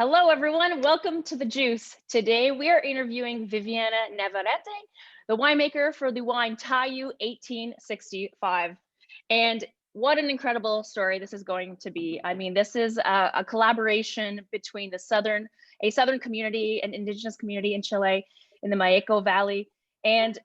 Hello, everyone. Welcome to The Juice. Today, we are interviewing Viviana Navarette, the winemaker for the wine Tayu 1865. And what an incredible story this is going to be. I mean, this is a collaboration between a southern community, an indigenous community in Chile, in the Malleco Valley. And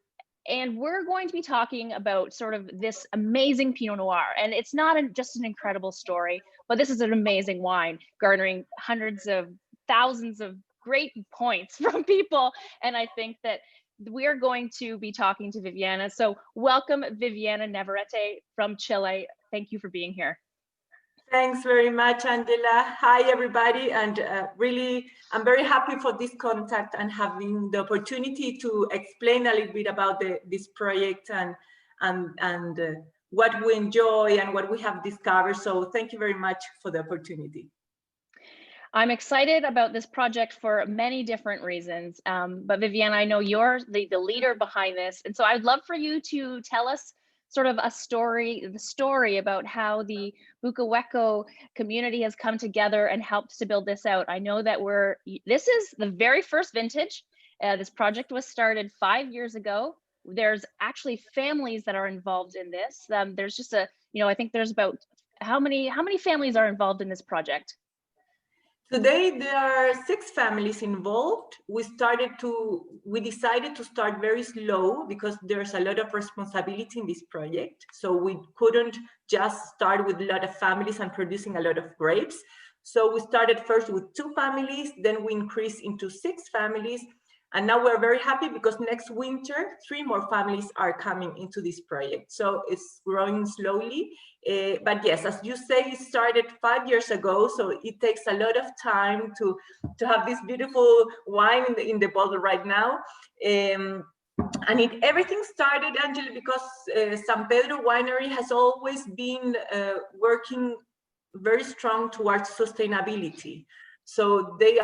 we're going to be talking about sort of this amazing Pinot Noir. And it's not just an incredible story, but this is an amazing wine, garnering hundreds of thousands of great points from people. And I think that we're going to be talking to Viviana. So welcome, Viviana Navarette from Chile. Thank you for being here. Thanks very much, Angela. Hi, everybody. And really, I'm very happy for this contact and having the opportunity to explain a little bit about this project and what we enjoy and what we have discovered. So thank you very much for the opportunity. I'm excited about this project for many different reasons. But Viviana, I know you're the leader behind this. And so I'd love for you to tell us sort of the story about how the Buchahueico community has come together and helped to build this out. I know that this is the very first vintage. This project was started 5 years ago. There's actually families that are involved in this. There's just I think there's about, how many families are involved in this project? Today, there are 6 families involved. We decided to start very slow because there's a lot of responsibility in this project. So we couldn't just start with a lot of families and producing a lot of grapes. So we started first with 2 families, then we increased into 6 families. And now we're very happy because next winter, 3 more families are coming into this project. So it's growing slowly. But yes, as you say, it started 5 years ago. So it takes a lot of time to have this beautiful wine in the bottle right now. And everything started, Angela, because San Pedro Winery has always been working very strong towards sustainability. So they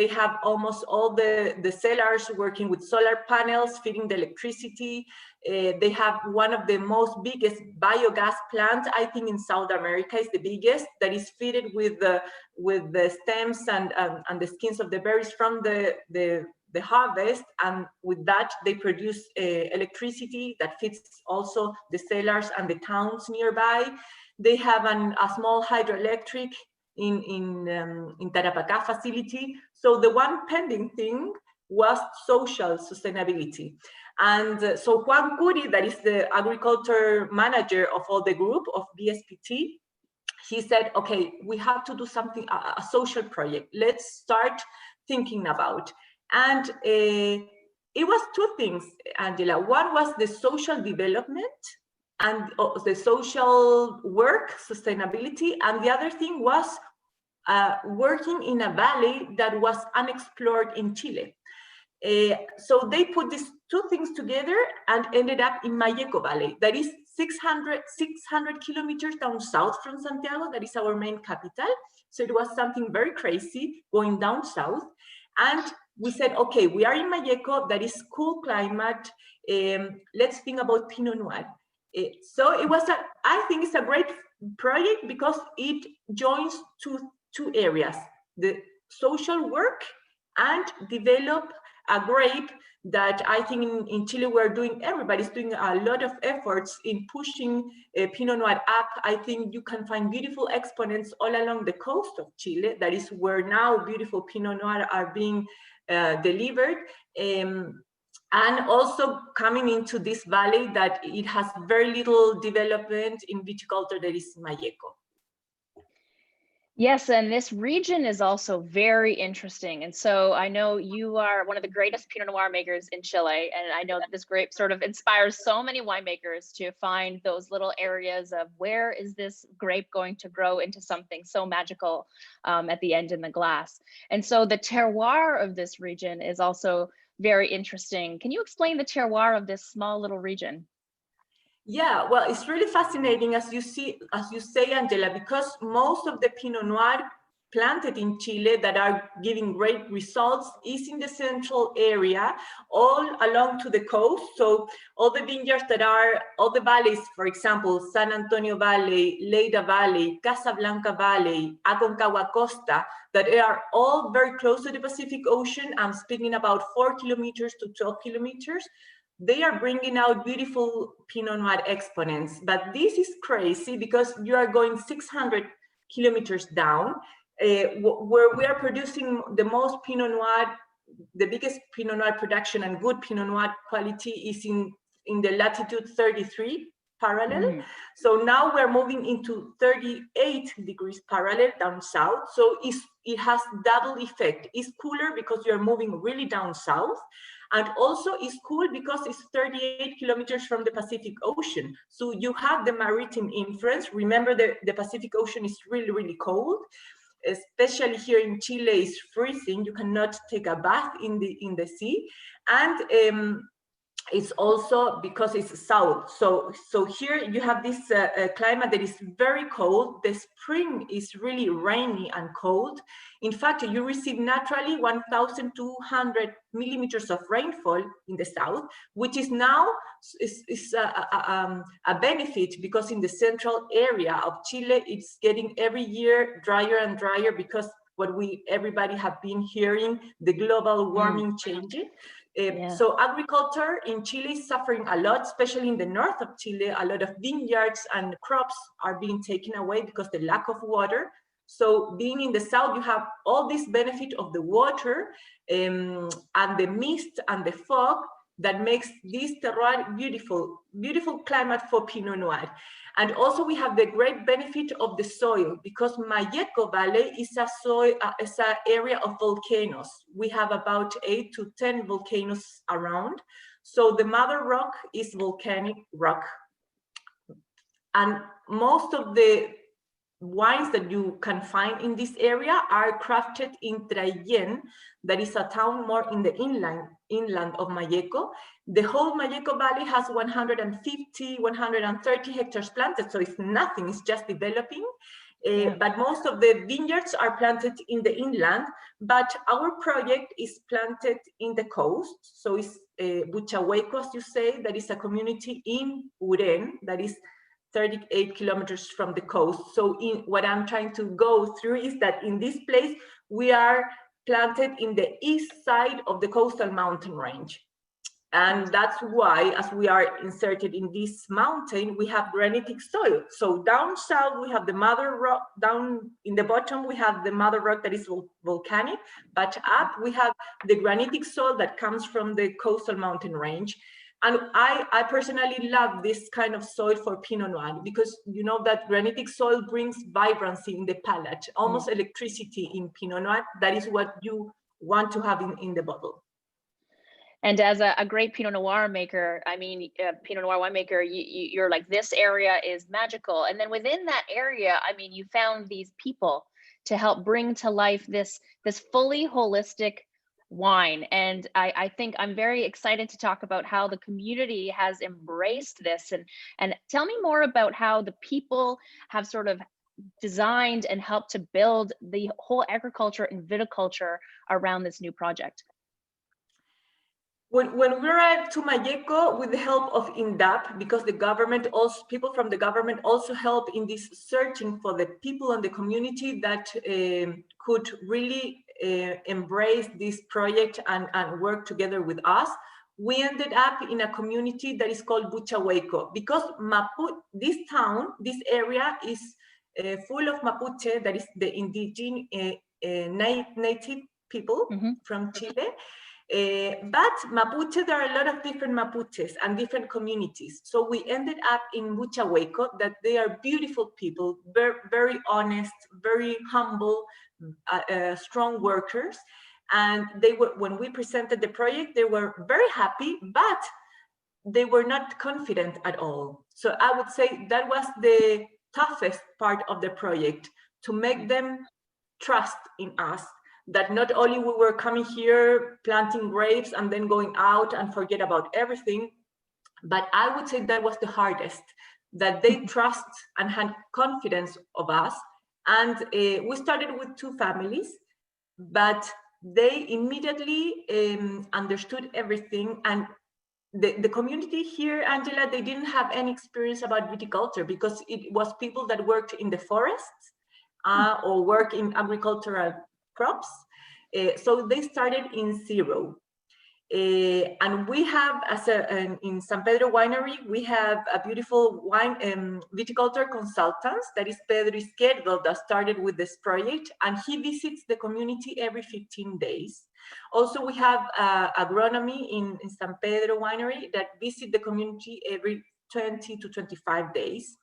have almost all the cellars working with solar panels, feeding the electricity. They have one of the biggest biogas plants, I think in South America is the biggest, that is fitted with the stems and the skins of the berries from the harvest. And with that, they produce electricity that feeds also the cellars and the towns nearby. They have a small hydroelectric in Tarapacá facility. So the one pending thing was social sustainability. And so Juan Curi, that is the agriculture manager of all the group of BSPT, he said, okay, we have to do something, a social project. Let's start thinking about. And it was 2 things, Angela. One was the social development and the social work, sustainability, and the other thing was working in a valley that was unexplored in Chile. So they put these 2 things together and ended up in Malleco Valley. That is 600 kilometers down south from Santiago. That is our main capital. So it was something very crazy going down south. And we said, okay, we are in Malleco, that is cool climate. Let's think about Pinot Noir. So it was I think it's a great project because it joins two areas, the social work and develop a grape that I think in Chile everybody's doing a lot of efforts in pushing Pinot Noir up. I think you can find beautiful exponents all along the coast of Chile. That is where now beautiful Pinot Noir are being delivered. And also coming into this valley that it has very little development in viticulture, that is Malleco. Yes, and this region is also very interesting. And so I know you are one of the greatest Pinot Noir makers in Chile. And I know that this grape sort of inspires so many winemakers to find those little areas of where is this grape going to grow into something so magical at the end in the glass. And so the terroir of this region is also very interesting. Can you explain the terroir of this small little region? Yeah, well, it's really fascinating, as you say, Angela, because most of the Pinot Noir planted in Chile that are giving great results is in the central area, all along to the coast. So all the vineyards that are, all the valleys, for example, San Antonio Valley, Leyda Valley, Casablanca Valley, Aconcagua Costa, that are all very close to the Pacific Ocean. I'm speaking about 4 kilometers to 12 kilometers. They are bringing out beautiful Pinot Noir exponents. But this is crazy because you are going 600 kilometers down, where we are producing the most Pinot Noir. The biggest Pinot Noir production and good Pinot Noir quality is in the latitude 33 parallel. So now we're moving into 38 degrees parallel down south. So it has double effect. It's cooler because you're moving really down south. And also it's cool because it's 38 kilometers from the Pacific Ocean. So you have the maritime influence. Remember, the Pacific Ocean is really, really cold. Especially here in Chile, is freezing. You cannot take a bath in the sea, and it's also because it's south. So here you have this climate that is very cold. The spring is really rainy and cold. In fact, you receive naturally 1,200 millimeters of rainfall in the south, which is now a benefit because in the central area of Chile, it's getting every year drier and drier because what everybody have been hearing, the global warming changing. So agriculture in Chile is suffering a lot, especially in the north of Chile. A lot of vineyards and crops are being taken away because the lack of water. So being in the south, you have all this benefit of the water and the mist and the fog that makes this terroir beautiful, beautiful climate for Pinot Noir. And also we have the great benefit of the soil because Malleco Valley is an area of volcanoes. We have about 8 to 10 volcanoes around. So the mother rock is volcanic rock. And most of the wines that you can find in this area are crafted in Traillén, that is a town more in the inland of Malleco. The whole Malleco Valley has 150, 130 hectares planted, so it's nothing, it's just developing. But most of the vineyards are planted in the inland, but our project is planted in the coast. So it's Buchahueico, as you say, that is a community in Uren, that is 38 kilometers from the coast. So what I'm trying to go through is that in this place, we are planted in the east side of the coastal mountain range. And that's why, as we are inserted in this mountain, we have granitic soil. So down south, we have the mother rock. Down in the bottom, we have the mother rock that is volcanic. But up, we have the granitic soil that comes from the coastal mountain range. And I personally love this kind of soil for Pinot Noir because you know that granitic soil brings vibrancy in the palate, almost electricity in Pinot Noir. That is what you want to have in the bottle. And as a great Pinot Noir maker, I mean, Pinot Noir winemaker, you're like, this area is magical. And then within that area, I mean, you found these people to help bring to life this fully holistic wine. And I think I'm very excited to talk about how the community has embraced this, and tell me more about how the people have sort of designed and helped to build the whole agriculture and viticulture around this new project. When we arrived to Malleco with the help of INDAP, because the government also, people from the government also help in this searching for the people in the community that could really embrace this project and work together with us. We ended up in a community that is called Buchahueico because Mapuche, this town, this area is full of Mapuche, that is the indigenous native people from Chile. But Mapuche, there are a lot of different Mapuches and different communities. So we ended up in Buchahueico, that they are beautiful people, very, very honest, very humble, strong workers. And they were, when we presented the project, they were very happy, but they were not confident at all. So I would say that was the toughest part of the project, to make them trust in us, that not only we were coming here planting grapes and then going out and forget about everything, but I would say that was the hardest, that they trust and had confidence of us. And we started with 2 families, but they immediately understood everything. And the community here, Angela, they didn't have any experience about viticulture because it was people that worked in the forests or work in agricultural crops. So they started in zero. And we have, in San Pedro Winery, we have a beautiful wine viticulture consultant, that is Pedro Izquierdo, that started with this project, and he visits the community every 15 days. Also, we have agronomy in San Pedro Winery that visit the community every 20 to 25 days.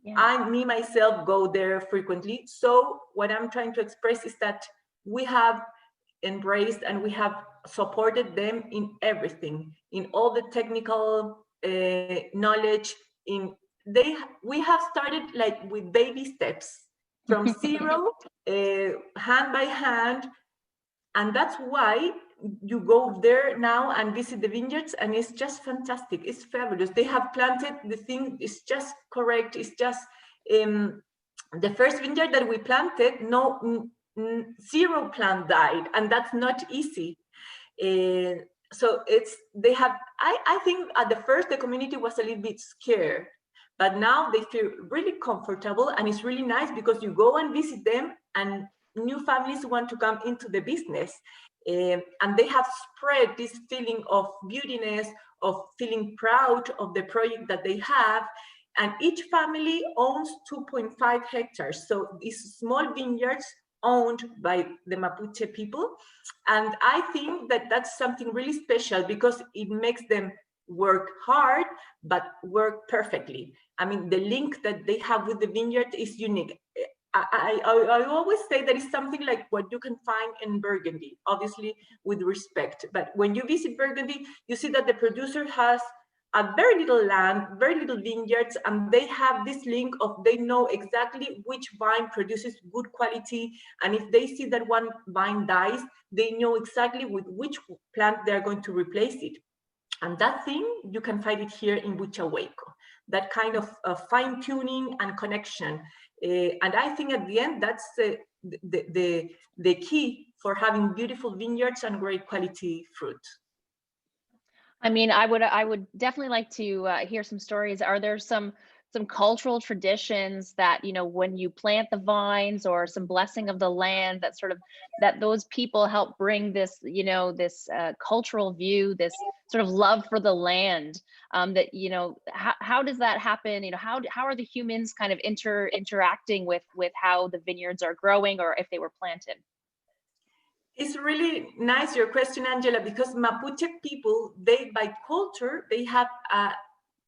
Yeah. I, myself, go there frequently. So what I'm trying to express is that we have embraced and we have supported them in everything, in all the technical knowledge. We have started like with baby steps from zero, hand by hand, and that's why you go there now and visit the vineyards, and it's just fantastic. It's fabulous. They have planted the thing. It's just correct. It's just the first vineyard that we planted. Zero plant died, and that's not easy. So they have, I think at the first the community was a little bit scared, but now they feel really comfortable, and it's really nice because you go and visit them and new families want to come into the business. And they have spread this feeling of beautiness, of feeling proud of the project that they have. And each family owns 2.5 hectares. So these small vineyards owned by the Mapuche people. And I think that that's something really special because it makes them work hard, but work perfectly. I mean, the link that they have with the vineyard is unique. I always say that it's something like what you can find in Burgundy, obviously with respect. But when you visit Burgundy, you see that the producer has a very little land, very little vineyards, and they have this link of they know exactly which vine produces good quality. And if they see that one vine dies, they know exactly with which plant they're going to replace it. And that thing, you can find it here in Buchahueico, that kind of fine tuning and connection. And I think at the end, that's the key for having beautiful vineyards and great quality fruit. I mean, I would definitely like to hear some stories. Are there some cultural traditions that, you know, when you plant the vines, or some blessing of the land, that sort of, that those people help bring this, you know, this cultural view, this sort of love for the land, that, you know, how does that happen? You know, how are the humans kind of interacting with how the vineyards are growing, or if they were planted? It's really nice, your question, Angela, because Mapuche people, they, by culture, they have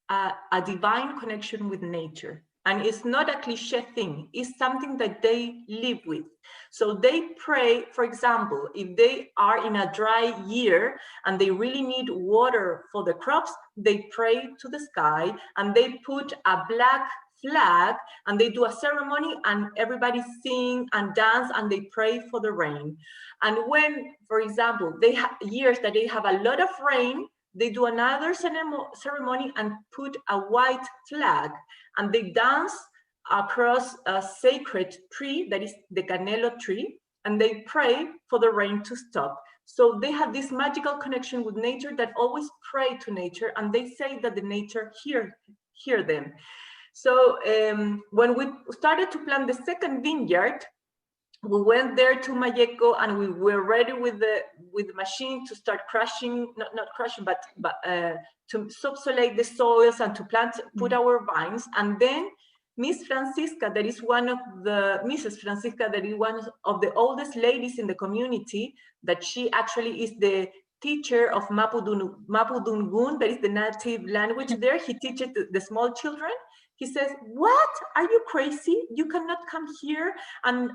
a divine connection with nature. And it's not a cliche thing, it's something that they live with. So they pray, for example, if they are in a dry year and they really need water for the crops, they pray to the sky and they put a black flag and they do a ceremony and everybody sing and dance and they pray for the rain. And when, for example, they have years that they have a lot of rain, they do another ceremony and put a white flag and they dance across a sacred tree, that is the canelo tree, and they pray for the rain to stop. So they have this magical connection with nature that always pray to nature, and they say that the nature hear them. So when we started to plant the second vineyard, we went there to Malleco and we were ready with the machine to start crushing, not crushing, but to subsolate the soils and to put our vines. And then Mrs. Francisca, that is one of the oldest ladies in the community, that she actually is the teacher of Mapudungun, that is the native language there. He teaches the small children. He says, "What? Are you crazy? You cannot come here and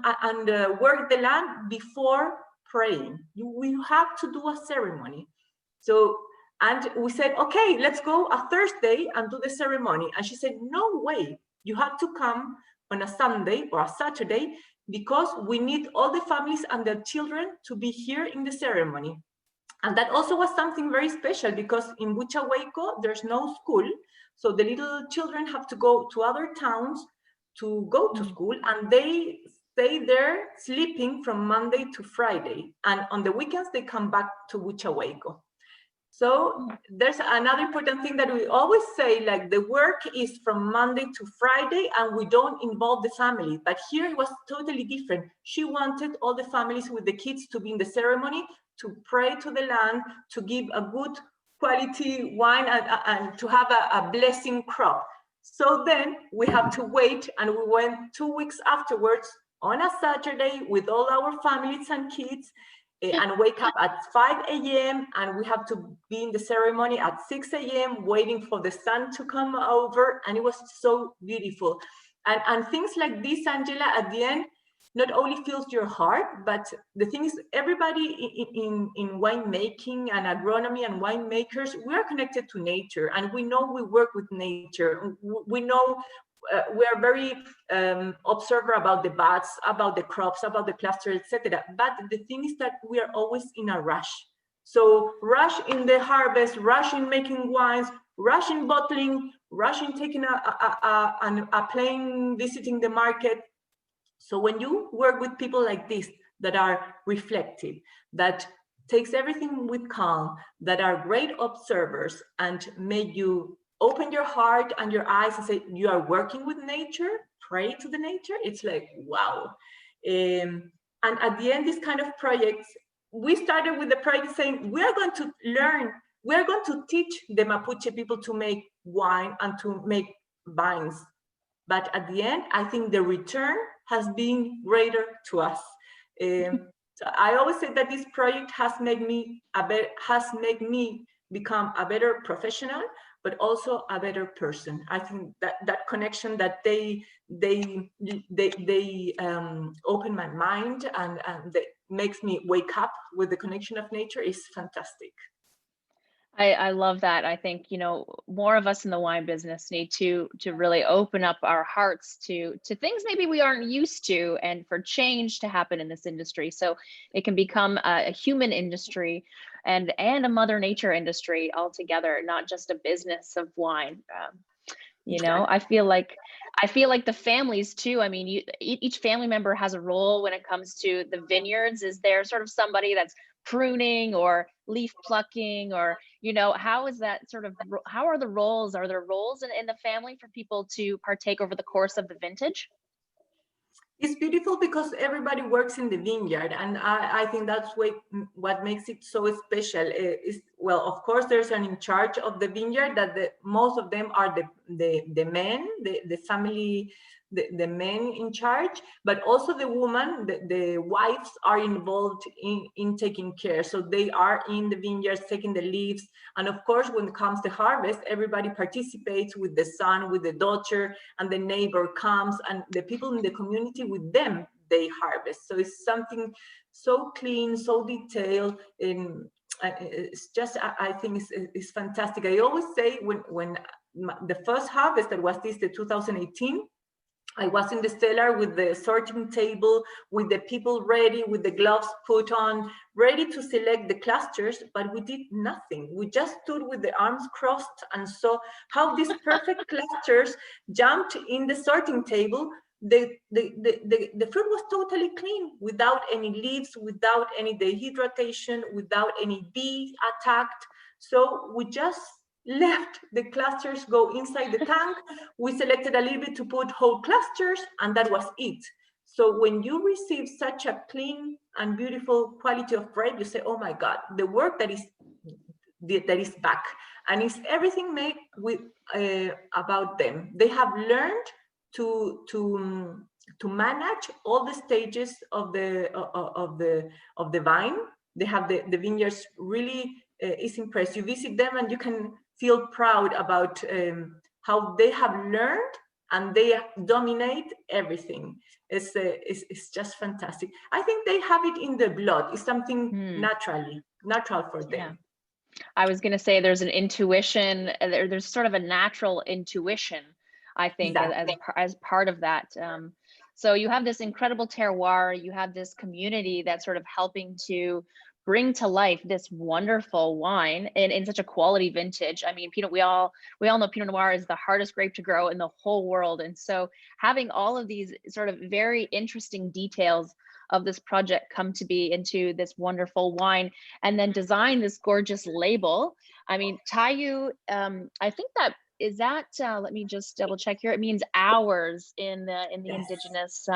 work the land before praying. We have to do a ceremony." So, and we said, "Okay, let's go a Thursday and do the ceremony." And she said, "No way. You have to come on a Sunday or a Saturday because we need all the families and their children to be here in the ceremony." And that also was something very special because in Buchahueico, there's no school. So the little children have to go to other towns to go to school, and they stay there sleeping from Monday to Friday. And on the weekends, they come back to Buchahueico. So there's another important thing that we always say, like the work is from Monday to Friday and we don't involve the family. But here it was totally different. She wanted all the families with the kids to be in the ceremony, to pray to the land, to give a good quality wine and to have a blessing crop. So then we have to wait, and we went 2 weeks afterwards on a Saturday with all our families and kids, and wake up at 5 a.m. and we have to be in the ceremony at 6 a.m. waiting for the sun to come over, and it was so beautiful. And things like this, Angela, at the end, not only fills your heart, but the thing is, everybody in winemaking and agronomy and winemakers, we are connected to nature, and we know we work with nature. We know we are very observer about the bats, about the crops, about the cluster, etc. But the thing is that we are always in a rush. So rush in the harvest, rush in making wines, rush in bottling, rush in taking a plane, visiting the market. So when you work with people like this, that are reflective, that takes everything with calm, that are great observers and make you open your heart and your eyes and say, you are working with nature, pray to the nature, it's like, wow. And at the end, this kind of projects, we started with the project saying, we are going to learn, we are going to teach the Mapuche people to make wine and to make vines. But at the end, I think the return has been greater to us. So I always say that this project has made me become a better professional, but also a better person. I think that connection that they open my mind and that makes me wake up with the connection of nature is fantastic. I love that. I think, you know, more of us in the wine business need to really open up our hearts to things maybe we aren't used to, and for change to happen in this industry, so it can become a human industry and a mother nature industry altogether, not just a business of wine. You know, I feel like the families too. I mean, each family member has a role when it comes to the vineyards. Is there sort of somebody that's pruning or leaf plucking, or, you know, how is that sort of, how are the roles? Are there roles in the family for people to partake over the course of the vintage? It's beautiful because everybody works in the vineyard, and I think that's what makes it so special. Is, well, of course, there's an in charge of the vineyard that most of them are the men, the family, the men in charge, but also the woman, the wives are involved in taking care. So they are in the vineyards taking the leaves, and of course, when it comes to harvest, everybody participates with the son, with the daughter, and the neighbor comes, and the people in the community with them, they harvest. So it's something so clean, so detailed, and it's just, I think it's fantastic. I always say when the first harvest that was the 2018, I was in the cellar with the sorting table, with the people ready, with the gloves put on, ready to select the clusters, but we did nothing. We just stood with the arms crossed and saw how these perfect clusters jumped in the sorting table. The fruit was totally clean, without any leaves, without any dehydration, without any bees attacked. So we just left the clusters go inside the tank. We selected a little bit to put whole clusters, and that was it. So when you receive such a clean and beautiful quality of grape, you say, oh my God, the work that is back. And it's everything made with about them. They have learned to manage all the stages of the vine. They have the vineyards really is impressed. You visit them and you can feel proud about how they have learned, and they dominate everything. It's just fantastic. I think they have it in their blood. It's something natural for them. Yeah. I was going to say there's an intuition, there's sort of a natural intuition, I think, exactly, as part of that. So you have this incredible terroir, you have this community that's sort of helping to bring to life this wonderful wine in such a quality vintage. I mean, we all know Pinot Noir is the hardest grape to grow in the whole world. And so having all of these sort of very interesting details of this project come to be into this wonderful wine, and then design this gorgeous label. I mean, Tayu, I think that is that, let me just double check here. It means hours in the indigenous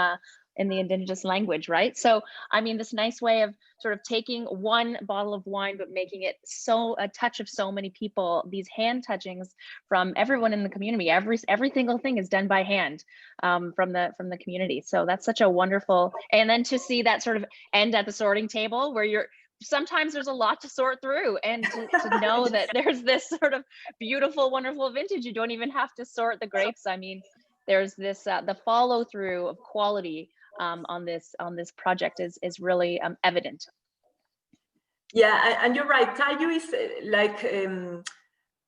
language, right? So, I mean, this nice way of sort of taking one bottle of wine, but making it a touch of so many people, these hand touchings from everyone in the community. Every single thing is done by hand, from the community. So that's such a wonderful, and then to see that sort of end at the sorting table where sometimes there's a lot to sort through, and to know that there's this sort of beautiful, wonderful vintage. You don't even have to sort the grapes. I mean, there's this, the follow through of quality on this project is really evident. Yeah, and you're right. Tayu is like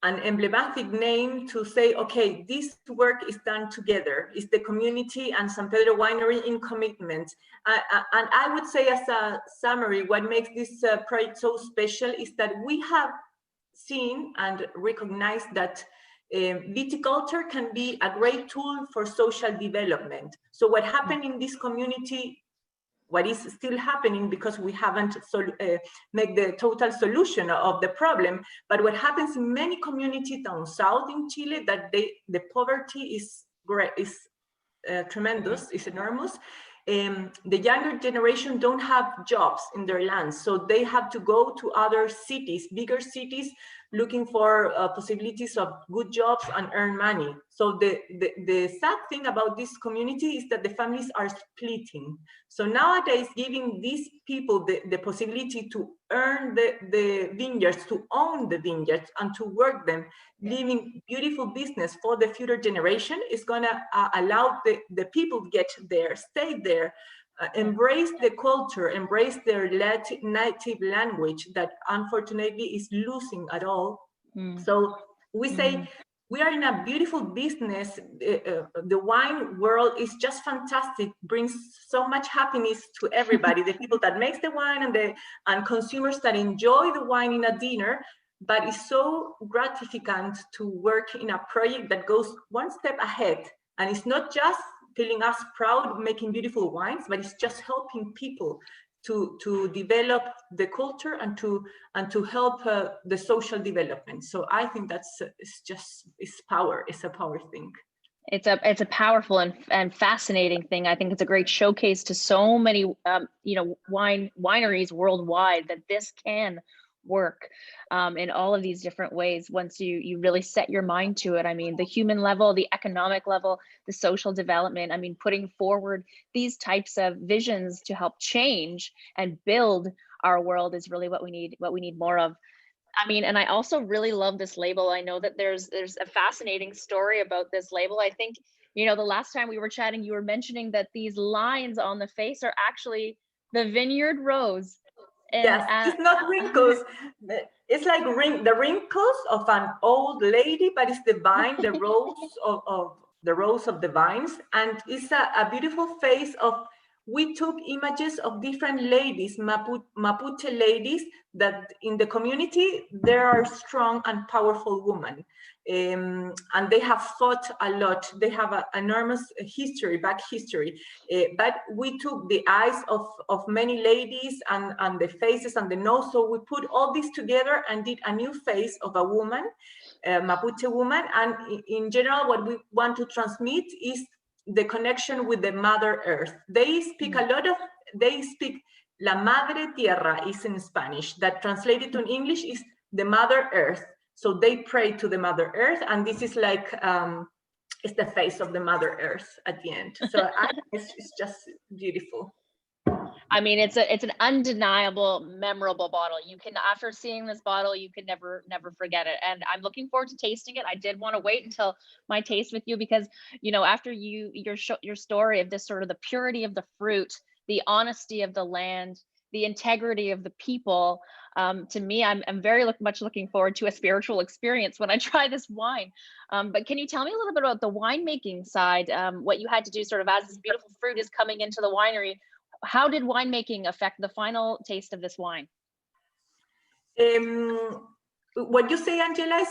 an emblematic name to say, okay, this work is done together. It's the community and San Pedro Winery in commitment. And I would say, as a summary, what makes this project so special is that we have seen and recognized that viticulture can be a great tool for social development. So what happened in this community, what is still happening, because we haven't made the total solution of the problem, but what happens in many communities down south in Chile, that the poverty is tremendous, is enormous. The younger generation don't have jobs in their lands, so they have to go to other cities, bigger cities, looking for possibilities of good jobs and earn money. So the sad thing about this community is that the families are splitting. So nowadays, giving these people the possibility to earn the vineyards, to own the vineyards, and to work them, living beautiful business for the future generation, is gonna allow the people to get there, stay there, embrace the culture, embrace their native language that unfortunately is losing at all. So we say, we are in a beautiful business. The wine world is just fantastic, brings so much happiness to everybody, the people that makes the wine and consumers that enjoy the wine in a dinner. But it's so gratificant to work in a project that goes one step ahead. And it's not just feeling us proud making beautiful wines, but it's just helping people to develop the culture and to help the social development. So I think it's power. It's a power thing. It's a powerful and fascinating thing. I think it's a great showcase to so many wineries worldwide that this can work in all of these different ways once you really set your mind to it. I mean, the human level, the economic level, the social development. I mean, putting forward these types of visions to help change and build our world is really what we need more of. I mean, and I also really love this label. I know that there's a fascinating story about this label. I think, the last time we were chatting, you were mentioning that these lines on the face are actually the vineyard rose. And, yes, it's not wrinkles. It's like the wrinkles of an old lady, but it's the vine, the rose of the rose of the vines, and it's a beautiful face of. We took images of different ladies, Mapuche ladies, that in the community there are strong and powerful women, and they have fought a lot. They have an enormous back history, but we took the eyes of many ladies and the faces and the nose, so we put all this together and did a new face of a woman, Mapuche woman, and in general what we want to transmit is the connection with the Mother Earth. They speak La Madre Tierra is in Spanish, that translated to English is the Mother Earth. So they pray to the Mother Earth, and this is like, it's the face of the Mother Earth at the end. So it's just beautiful. I mean, it's an undeniable, memorable bottle. You can, after seeing this bottle, you can never forget it. And I'm looking forward to tasting it. I did want to wait until my taste with you because, after your story of this sort of the purity of the fruit, the honesty of the land, the integrity of the people, to me, I'm very much looking forward to a spiritual experience when I try this wine. But can you tell me a little bit about the winemaking side, what you had to do sort of as this beautiful fruit is coming into the winery? How did winemaking affect the final taste of this wine? What you say, Angela,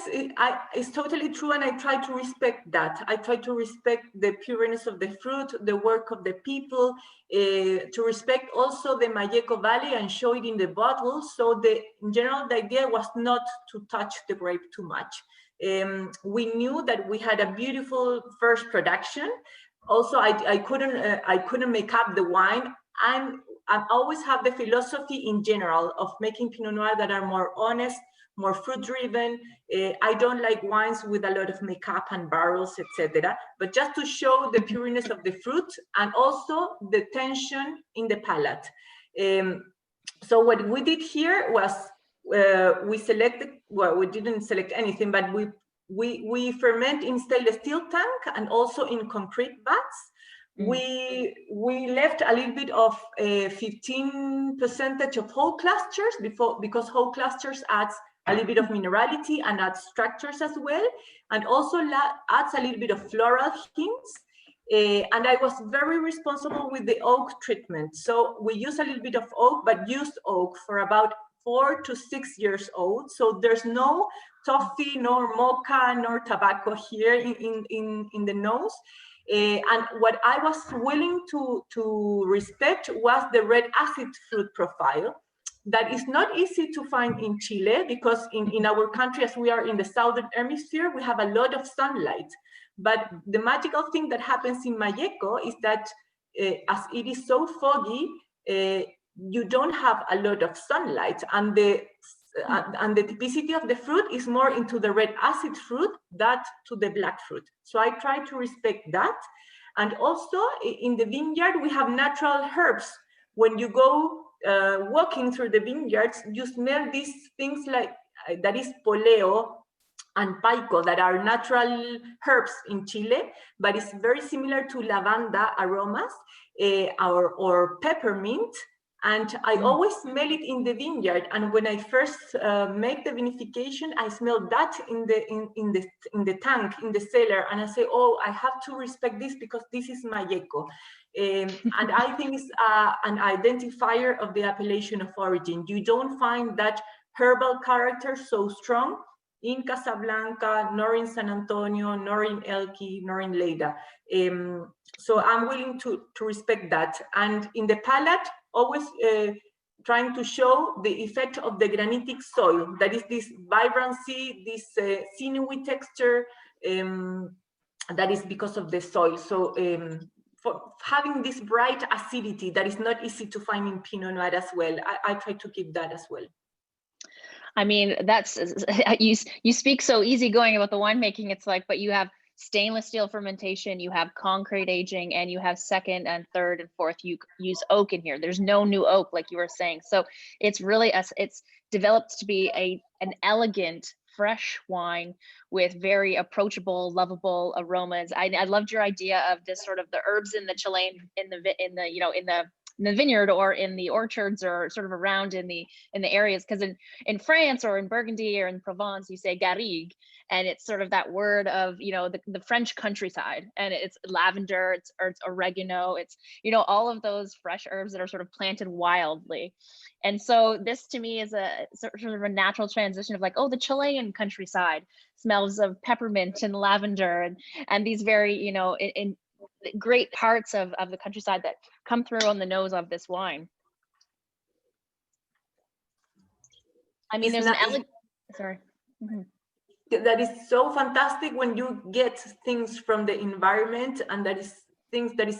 is totally true, and I try to respect that. I try to respect the pureness of the fruit, the work of the people, to respect also the Malleco Valley and show it in the bottle. So in general, the idea was not to touch the grape too much. We knew that we had a beautiful first production. Also, I couldn't make up the wine. I always have the philosophy in general of making Pinot Noir that are more honest, more fruit driven. I don't like wines with a lot of makeup and barrels, etc. But just to show the pureness of the fruit and also the tension in the palate. So what we did here was we selected, well, we didn't select anything, but we ferment in stainless steel tank and also in concrete vats. We left a little bit of 15% of whole clusters because whole clusters adds a little bit of minerality and adds structures as well, and also adds a little bit of floral hints. And I was very responsible with the oak treatment. So we use a little bit of oak, but used oak for about 4 to 6 years old. So there's no toffee, nor mocha, nor tobacco here in the nose. And what I was willing to respect was the red acid fruit profile. That is not easy to find in Chile because in our country, as we are in the southern hemisphere, we have a lot of sunlight. But the magical thing that happens in Malleco is that as it is so foggy, you don't have a lot of sunlight, and the typicity of the fruit is more into the red acid fruit than to the black fruit. So I try to respect that. And also in the vineyard, we have natural herbs. When you go walking through the vineyards, you smell these things like, that is poleo and paico, that are natural herbs in Chile, but it's very similar to lavanda aromas or peppermint. And I always smell it in the vineyard. And when I first make the vinification, I smell that in the tank, in the cellar, and I say, oh, I have to respect this because this is Malleco. And I think it's an identifier of the appellation of origin. You don't find that herbal character so strong in Casablanca, nor in San Antonio, nor in Elqui, nor in Leyda. So I'm willing to respect that. And in the palate, always trying to show the effect of the granitic soil. That is this vibrancy, this sinewy texture, that is because of the soil. So for having this bright acidity that is not easy to find in Pinot Noir as well, I try to keep that as well. I mean, that's, you speak so easygoing about the winemaking. It's like, but you have stainless steel fermentation, you have concrete aging, and you have second and third and fourth, you use oak in here. There's no new oak, like you were saying. So it's really, it's developed to be an elegant, fresh wine with very approachable, lovable aromas. I loved your idea of this sort of the herbs in the Chilean, in the vineyard or in the orchards or sort of around in the areas, because in France or in Burgundy or in Provence, you say garrigue, and it's sort of that word of, the French countryside, and it's lavender, it's oregano, it's, all of those fresh herbs that are sort of planted wildly. And so this to me is a sort of a natural transition of like, oh, the Chilean countryside smells of peppermint and lavender and these very, in great parts of the countryside that come through on the nose of this wine. I mean, sorry. Mm-hmm. That is so fantastic when you get things from the environment, and that is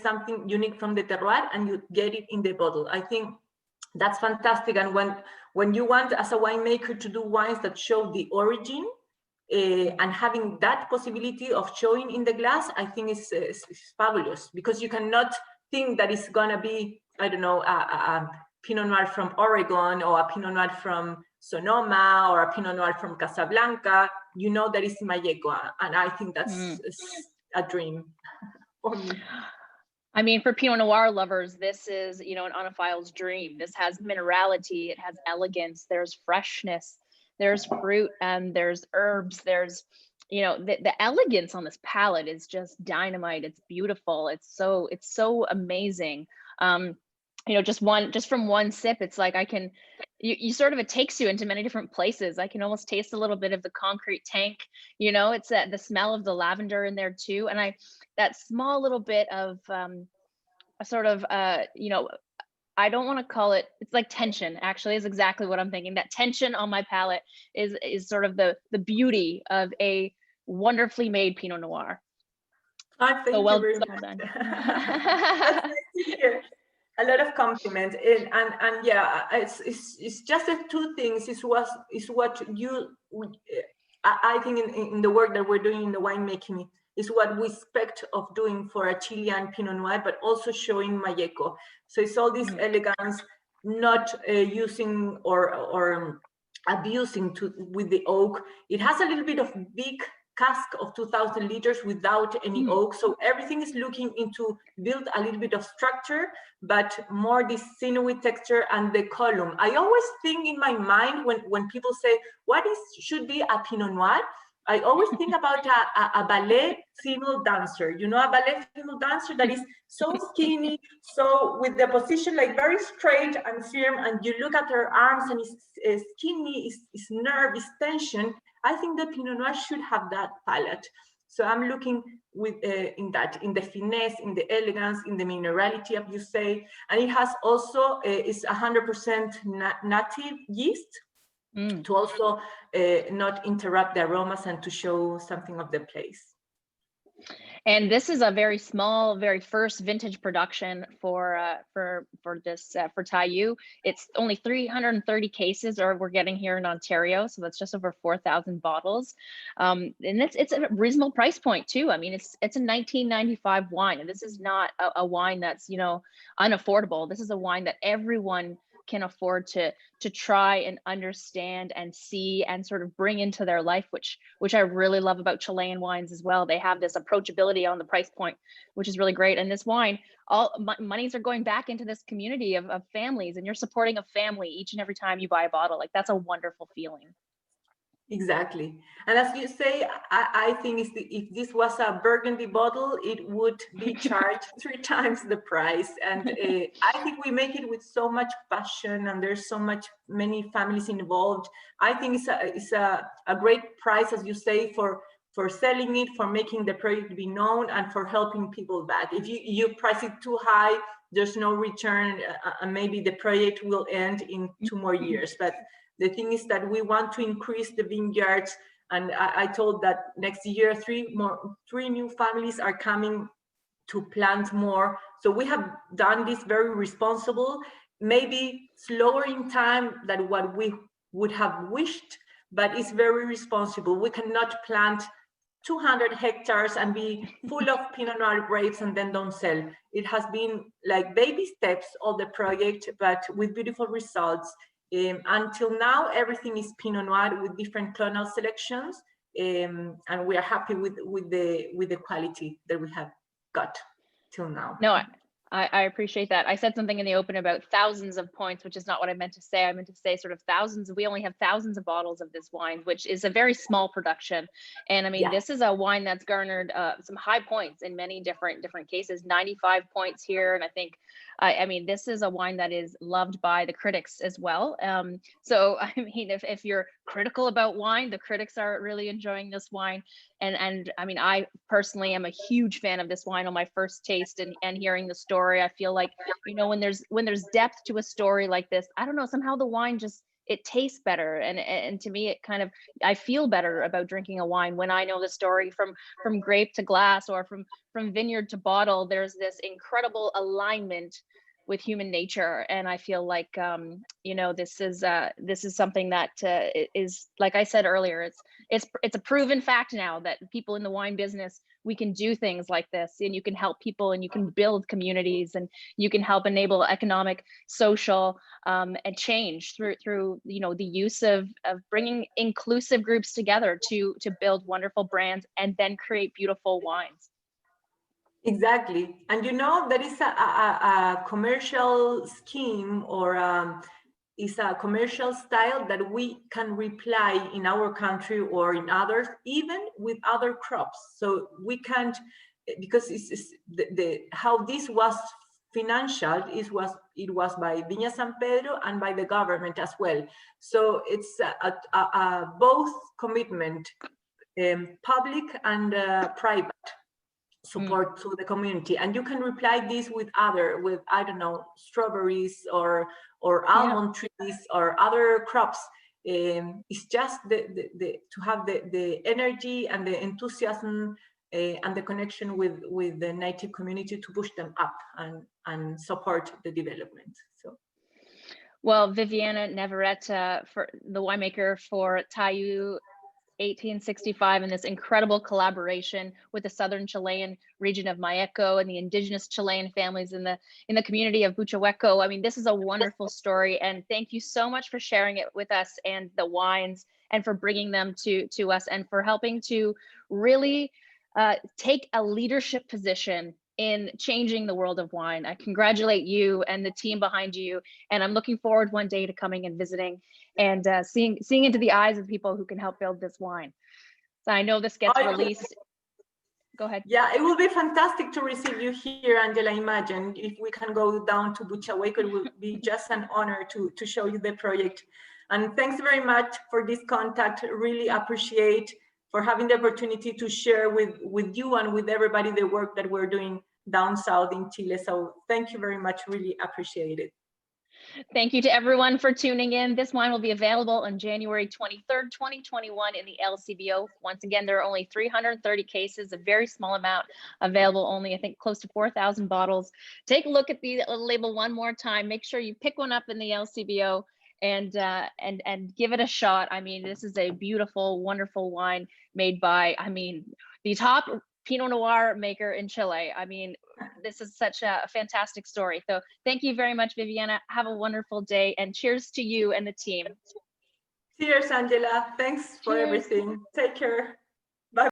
something unique from the terroir, and you get it in the bottle. I think that's fantastic. And when you want as a winemaker to do wines that show the origin, and having that possibility of showing in the glass, I think is fabulous, because you cannot think that it's gonna be, I don't know, a Pinot Noir from Oregon or a Pinot Noir from Sonoma or a Pinot Noir from Casablanca. You know that it's Malleco, and I think that's a dream for me. I mean, for Pinot Noir lovers, this is, an onophile's dream. This has minerality, it has elegance, there's freshness, there's fruit, and there's herbs, there's, the elegance on this palette is dynamite. It's beautiful. It's so amazing. Just from one sip, it's like I can you sort of, it takes you into many different places. I can almost taste a little bit of the concrete tank, you know, it's the smell of the lavender in there too. And that small little bit of a sort of, you know, I don't want to call it, it's like tension actually is exactly what I'm thinking. That tension on my palate is sort of the beauty of a wonderfully made Pinot Noir. Oh, So thank you very well much. done. That's nice to hear. A lot of compliments, and yeah, it's just the two things. Is what you I think in the work that we're doing in the winemaking is what we expect of doing for a Chilean Pinot Noir, but also showing Malleco. So it's all this elegance, not using or abusing with the oak. It has a little bit of big cask of 2,000 liters without any oak. So everything is looking into build a little bit of structure, but more this sinewy texture and the column. I always think in my mind when people say, should be a Pinot Noir? I always think about a ballet female dancer, you know, a ballet female dancer that is so skinny, so with the position like very straight and firm, and you look at her arms and it's skinny, it's nerve, it's tension. I think the Pinot Noir should have that palette. So I'm looking with in the finesse, in the elegance, in the minerality, as you say, and it has also it's 100% native yeast to also not interrupt the aromas and to show something of the place. And this is a very small, very first vintage production for Tayu. It's only 330 cases, or we're getting here in Ontario, so that's just over 4,000 bottles. And it's a reasonable price point too. I mean, it's a 1995 wine, and this is not a wine that's, you know, unaffordable. This is a wine that everyone can afford to try and understand and see and sort of bring into their life, which I really love about Chilean wines as well. They have this approachability on the price point, which is really great. And this wine, all monies are going back into this community of families, and you're supporting a family each and every time you buy a bottle. Like, that's a wonderful feeling. Exactly. And as you say, I think if this was a Burgundy bottle, it would be charged 3 times the price. And I think we make it with so much passion, and there's so many families involved. I think it's a great price, as you say, for selling it, for making the product be known, and for helping people back. If you price it too high, there's no return, and maybe the project will end in 2 more years. But the thing is that we want to increase the vineyards, and I told that next year 3 new families are coming to plant more. So we have done this very responsible, maybe slower in time than what we would have wished, but it's very responsible. We cannot plant 200 hectares and be full of Pinot Noir grapes and then don't sell. It has been like baby steps, all the project, but with beautiful results. Until now, everything is Pinot Noir with different clonal selections, and we are happy with the quality that we have got till now. No, I appreciate that. I said something in the open about thousands of points, which is not what I meant to say. I meant to say sort of thousands. We only have thousands of bottles of this wine, which is a very small production. And I mean, This is a wine that's garnered some high points in many different cases, 95 points here. And I think, I mean, this is a wine that is loved by the critics as well. So, I mean, if you're critical about wine, the critics are really enjoying this wine. And I mean, I personally am a huge fan of this wine on my first taste and hearing the story. I feel like, you know, when there's depth to a story like this, I don't know, somehow the wine just, it tastes better. And to me, it kind of, I feel better about drinking a wine when I know the story from grape to glass, or from vineyard to bottle. There's this incredible alignment with human nature, and I feel like you know, this is something that is, like I said earlier, it's a proven fact now that people in the wine business, we can do things like this, and you can help people, and you can build communities, and you can help enable economic, social, and change through you know, the use of bringing inclusive groups together to build wonderful brands and then create beautiful wines. Exactly. And you know, there is a commercial scheme, or is a commercial style that we can reply in our country or in others, even with other crops. So we can't, because it's how this was financial. It was by Viña San Pedro and by the government as well. So it's both commitment, public and private support to the community. And you can reply this with I don't know, strawberries or almond trees or other crops. It's just to have the energy and the enthusiasm and the connection with the native community to push them up and support the development. So, well, Viviana Navarette, for the winemaker for Tayu 1865, and this incredible collaboration with the southern Chilean region of Malleco and the indigenous Chilean families in the community of Buchahueico. I mean, this is a wonderful story, and thank you so much for sharing it with us and the wines, and for bringing them to us, and for helping to really take a leadership position in changing the world of wine. I congratulate you and the team behind you, and I'm looking forward one day to coming and visiting and seeing into the eyes of people who can help build this wine. So I know this gets released. Go ahead. Yeah, it will be fantastic to receive you here, Angela. Imagine if we can go down to Buchahueico, it will be just an honor to show you the project. And thanks very much for this contact. Really appreciate for having the opportunity to share with you and with everybody the work that we're doing down south in Chile. So thank you very much, really appreciate it. Thank you to everyone for tuning in. This wine will be available on January 23rd, 2021 in the LCBO. Once again, there are only 330 cases, a very small amount available, only I think close to 4,000 bottles. Take a look at the label one more time. Make sure you pick one up in the LCBO and give it a shot. I mean, this is a beautiful, wonderful wine made by, I mean, the top Pinot Noir maker in Chile. I mean, this is such a fantastic story. So thank you very much, Viviana. Have a wonderful day, and cheers to you and the team. Cheers, Angela. Thanks for everything. Take care.